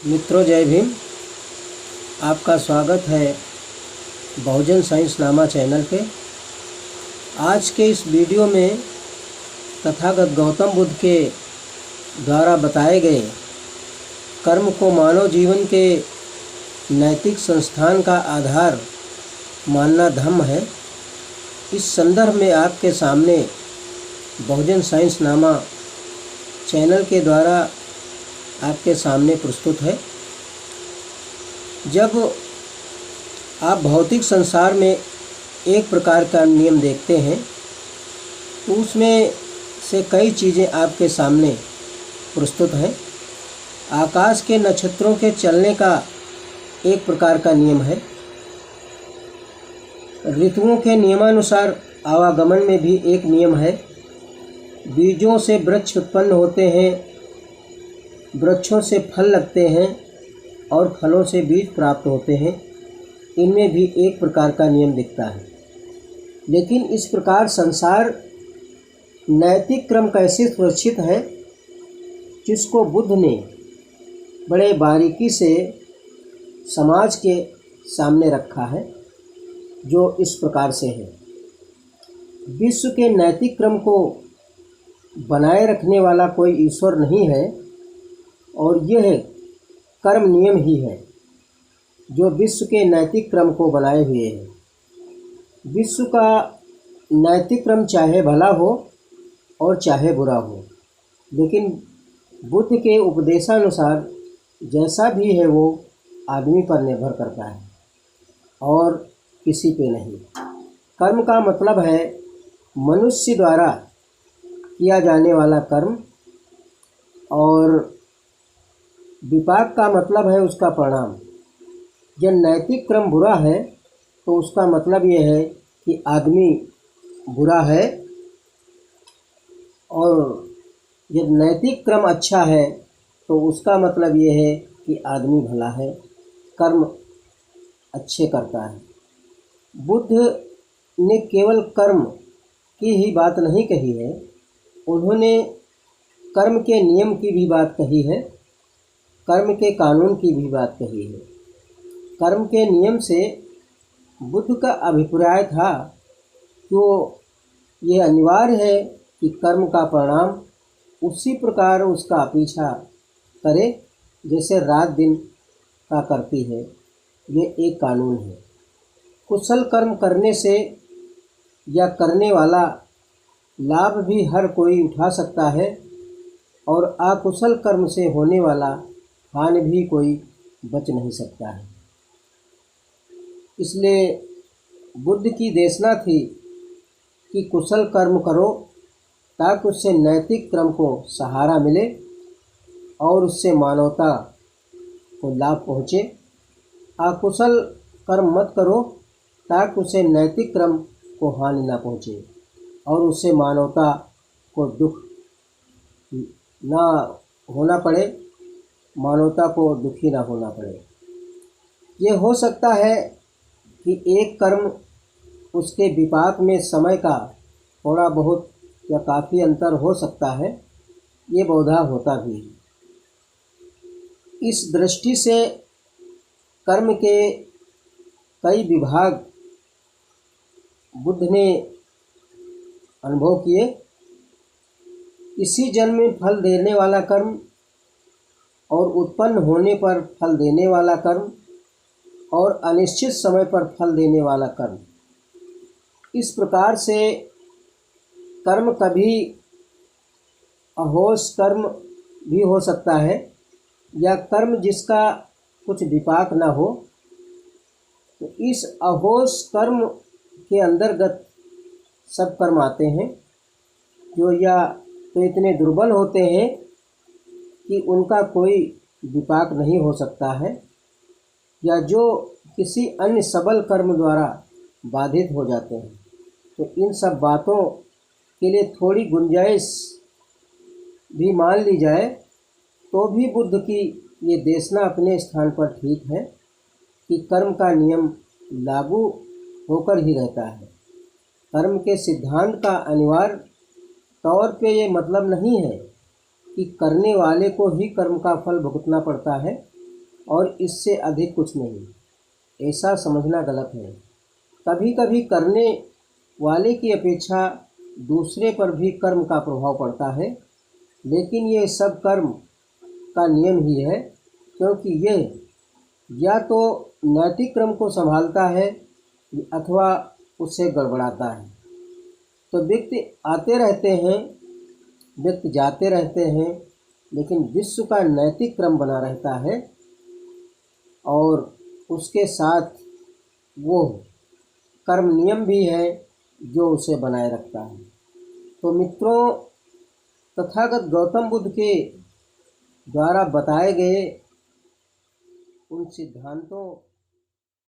मित्रों, जय भीम। आपका स्वागत है बहुजन साइंस नामा चैनल पे। आज के इस वीडियो में तथागत गौतम बुद्ध के द्वारा बताए गए कर्म को मानव जीवन के नैतिक संस्थान का आधार मानना धर्म है। इस संदर्भ में आपके सामने बहुजन साइंस नामा चैनल के द्वारा आपके सामने प्रस्तुत है। जब आप भौतिक संसार में एक प्रकार का नियम देखते हैं तो उसमें से कई चीज़ें आपके सामने प्रस्तुत हैं। आकाश के नक्षत्रों के चलने का एक प्रकार का नियम है। ऋतुओं के नियमानुसार आवागमन में भी एक नियम है। बीजों से वृक्ष उत्पन्न होते हैं, वृक्षों से फल लगते हैं और फलों से बीज प्राप्त होते हैं। इनमें भी एक प्रकार का नियम दिखता है। लेकिन इस प्रकार संसार नैतिक क्रम कैसे सुरक्षित है, जिसको बुद्ध ने बड़े बारीकी से समाज के सामने रखा है, जो इस प्रकार से है। विश्व के नैतिक क्रम को बनाए रखने वाला कोई ईश्वर नहीं है और यह कर्म नियम ही है जो विश्व के नैतिक क्रम को बनाए हुए है। विश्व का नैतिक क्रम चाहे भला हो और चाहे बुरा हो, लेकिन बुद्ध के उपदेशानुसार जैसा भी है वो आदमी पर निर्भर करता है और किसी पे नहीं। कर्म का मतलब है मनुष्य द्वारा किया जाने वाला कर्म, और विपाक का मतलब है उसका परिणाम। जब नैतिक क्रम बुरा है तो उसका मतलब ये है कि आदमी बुरा है, और जब नैतिक क्रम अच्छा है तो उसका मतलब ये है कि आदमी भला है, कर्म अच्छे करता है। बुद्ध ने केवल कर्म की ही बात नहीं कही है, उन्होंने कर्म के नियम की भी बात कही है, कर्म के कानून की भी बात कही है। कर्म के नियम से बुद्ध का अभिप्राय था कि ये अनिवार्य है कि कर्म का परिणाम उसी प्रकार उसका पीछा करे जैसे रात दिन का करती है। ये एक कानून है। कुशल कर्म करने से या करने वाला लाभ भी हर कोई उठा सकता है, और अकुशल कर्म से होने वाला हानि भी कोई बच नहीं सकता है। इसलिए बुद्ध की देशना थी कि कुशल कर्म करो ताकि उससे नैतिक क्रम को सहारा मिले और उससे मानवता को लाभ पहुँचे। अकुशल कर्म मत करो ताकि उसे नैतिक क्रम को हानि ना पहुँचे और उससे मानवता को दुख ना होना पड़े, मानवता को दुखी ना होना पड़े। ये हो सकता है कि एक कर्म उसके विपाक में समय का थोड़ा बहुत या काफ़ी अंतर हो सकता है, ये बहुधा होता भी है। इस दृष्टि से कर्म के कई विभाग बुद्ध ने अनुभव किए। इसी जन्म में फल देने वाला कर्म और उत्पन्न होने पर फल देने वाला कर्म और अनिश्चित समय पर फल देने वाला कर्म। इस प्रकार से कर्म कभी अहोश कर्म भी हो सकता है, या कर्म जिसका कुछ विपाक ना हो। तो इस अहोश कर्म के अंतर्गत सब कर्म आते हैं, जो या तो इतने दुर्बल होते हैं कि उनका कोई विपाक नहीं हो सकता है, या जो किसी अन्य सबल कर्म द्वारा बाधित हो जाते हैं। तो इन सब बातों के लिए थोड़ी गुंजाइश भी मान ली जाए तो भी बुद्ध की ये देशना अपने स्थान पर ठीक है कि कर्म का नियम लागू होकर ही रहता है। कर्म के सिद्धांत का अनिवार्य तौर पे ये मतलब नहीं है कि करने वाले को ही कर्म का फल भुगतना पड़ता है, और इससे अधिक कुछ नहीं, ऐसा समझना गलत है। कभी कभी करने वाले की अपेक्षा दूसरे पर भी कर्म का प्रभाव पड़ता है, लेकिन ये सब कर्म का नियम ही है, क्योंकि ये या तो नैतिक क्रम को संभालता है अथवा उससे गड़बड़ाता है। तो व्यक्ति आते रहते हैं, व्यक्ति जाते रहते हैं, लेकिन विश्व का नैतिक क्रम बना रहता है और उसके साथ वो कर्म नियम भी है जो उसे बनाए रखता है। तो मित्रों, तथागत गौतम बुद्ध के द्वारा बताए गए उन सिद्धांतों